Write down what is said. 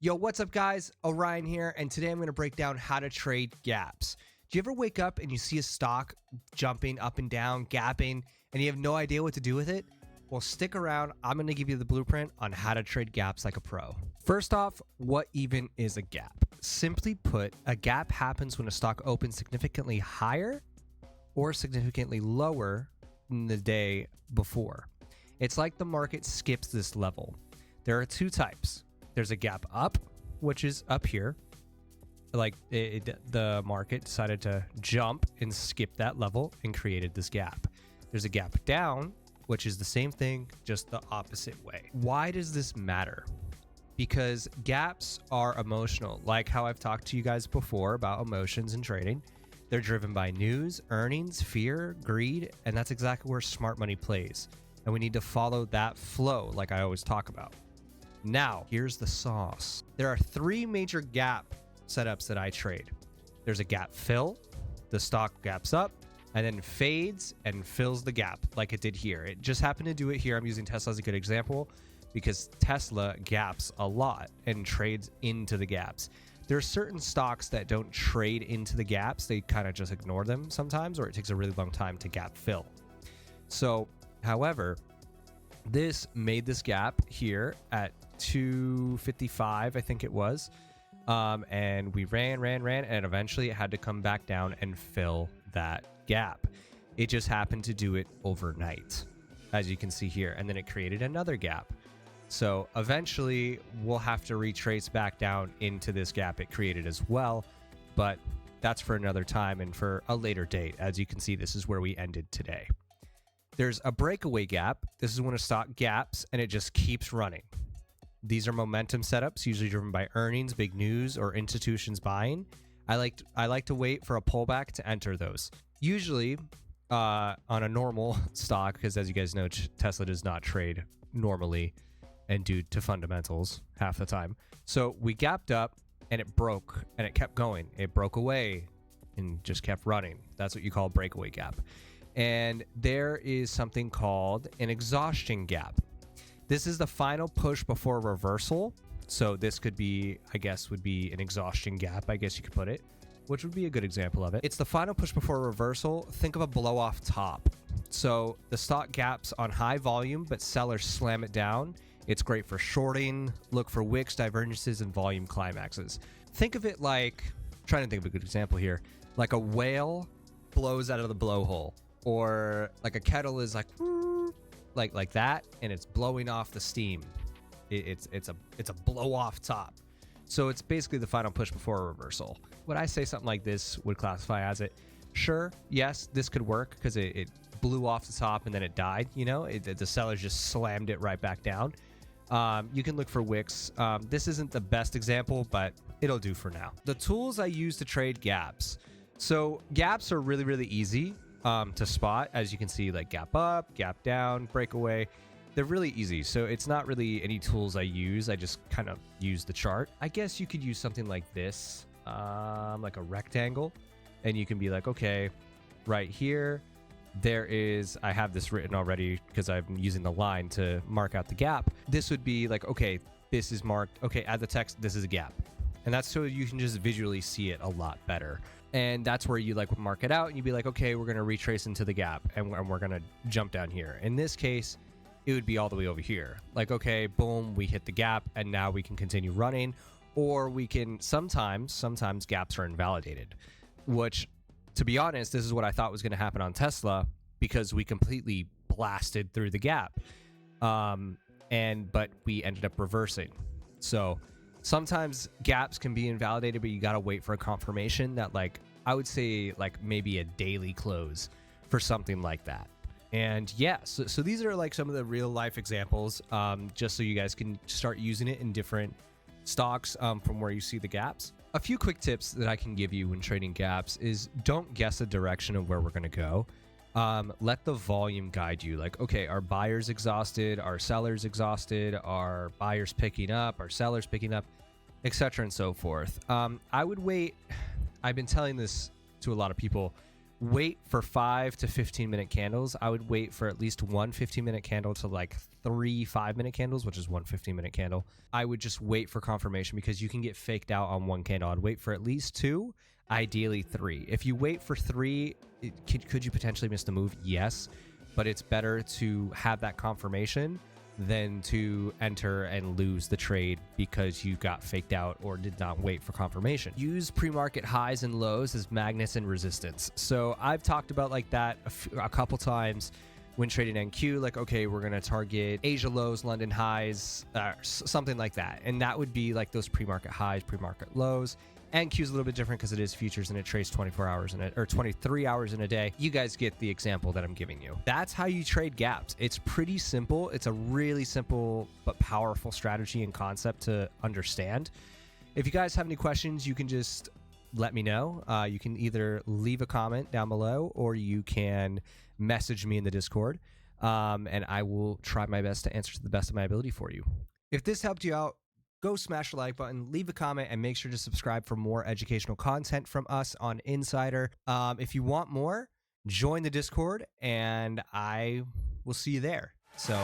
Yo, what's up guys? Orion here, and today I'm going to break down how to trade gaps. Do you ever wake up and you see a stock jumping up and down, gapping, and you have no idea what to do with it? Well, stick around. I'm going to give you the blueprint on how to trade gaps like a pro. First off, what even is a gap? Simply put, a gap happens when a stock opens significantly higher or significantly lower than the day before. It's like the market skips this level. There are two types. There's a gap up, which is up here. Like the market decided to jump and skip that level and created this gap. There's a gap down, which is the same thing, just the opposite way. Why does this matter? Because gaps are emotional. Like how I've talked to you guys before about emotions in trading. They're driven by news, earnings, fear, greed, and that's exactly where smart money plays. And we need to follow that flow like I always talk about. Now, here's the sauce. There are three major gap setups that I trade. There's a gap fill, the stock gaps up, and then fades and fills the gap like it did here. It just happened to do it here. I'm using Tesla as a good example because Tesla gaps a lot and trades into the gaps. There are certain stocks that don't trade into the gaps. They kind of just ignore them sometimes, or it takes a really long time to gap fill. So, however, this made this gap here at 255, I think it was. And we ran, and eventually it had to come back down and fill that gap. It just happened to do it overnight, as you can see here. And then it created another gap. So eventually we'll have to retrace back down into this gap it created as well. But that's for another time and for a later date. As you can see, this is where we ended today. There's a breakaway gap. This is when a stock gaps and it just keeps running. These are momentum setups, usually driven by earnings, big news, or institutions buying. I like to wait for a pullback to enter those. Usually on a normal stock, because as you guys know, Tesla does not trade normally and due to fundamentals half the time. So we gapped up and it broke and it kept going. It broke away and just kept running. That's what you call a breakaway gap. And there is something called an exhaustion gap. This is the final push before reversal. So this could be, I guess, would be an exhaustion gap, I guess you could put it, which would be a good example of it. It's the final push before reversal. Think of a blow off top. So the stock gaps on high volume, but sellers slam it down. It's great for shorting. Look for wicks, divergences, and volume climaxes. Think of it like, I'm trying to think of a good example here, like a whale blows out of the blowhole, or like a kettle is like that, and it's blowing off the steam. It's a blow off top. So it's basically the final push before a reversal. Would I say something like this would classify as it? Sure, yes, this could work because it blew off the top and then it died. You know, the sellers just slammed it right back down. You can look for wicks. This isn't the best example, but it'll do for now. The tools I use to trade gaps. So gaps are really, really easy to spot. As you can see, like gap up, gap down, breakaway. They're really easy. So it's not really any tools I use. I just kind of use the chart. I guess you could use something like this, like a rectangle. And you can be like, okay, right here, there is, I have this written already because I'm using the line to mark out the gap. This would be like, okay, this is marked. Okay, add the text, this is a gap. And that's so you can just visually see it a lot better. And that's where you like mark it out and you'd be like, okay, we're going to retrace into the gap and we're going to jump down here. In this case, it would be all the way over here. Like, okay, boom, we hit the gap and now we can continue running. Or we can, sometimes gaps are invalidated, which, to be honest, this is what I thought was going to happen on Tesla because we completely blasted through the gap. But we ended up reversing. So sometimes gaps can be invalidated, but you got to wait for a confirmation that, like, I would say like maybe a daily close for something like that. And yeah, so these are like some of the real life examples, just so you guys can start using it in different stocks from where you see the gaps. A few quick tips that I can give you when trading gaps is don't guess the direction of where we're going to go. Let the volume guide you. Like, okay, are buyers exhausted? Are sellers exhausted? Are buyers picking up? Are sellers picking up? Etc. and so forth. I would wait. I've been telling this to a lot of people. wait for 5 to 15-minute candles. I would wait for at least one 15-minute candle to like 3 5-minute candles, which is one 15-minute candle. I would just wait for confirmation because you can get faked out on one candle. I'd wait for at least 2, ideally 3. If you wait for 3, could you potentially miss the move? Yes, but it's better to have that confirmation than to enter and lose the trade because you got faked out or did not wait for confirmation. Use pre-market highs and lows as magnets and resistance. So I've talked about like that a couple times when trading NQ, like, okay, we're going to target Asia lows, London highs, something like that. And that would be like those pre-market highs, pre-market lows. NQ is a little bit different because it is futures and it trades 24 hours in it, or 23 hours in a day. You guys get the example that I'm giving you. That's how you trade gaps. It's pretty simple. It's a really simple but powerful strategy and concept to understand. If you guys have any questions, you can just let me know. You can either leave a comment down below or you can message me in the Discord, and I will try my best to answer to the best of my ability for you. If this helped you out, go smash the like button, leave a comment, and make sure to subscribe for more educational content from us on Insider. If you want more, join the Discord, and I will see you there. So.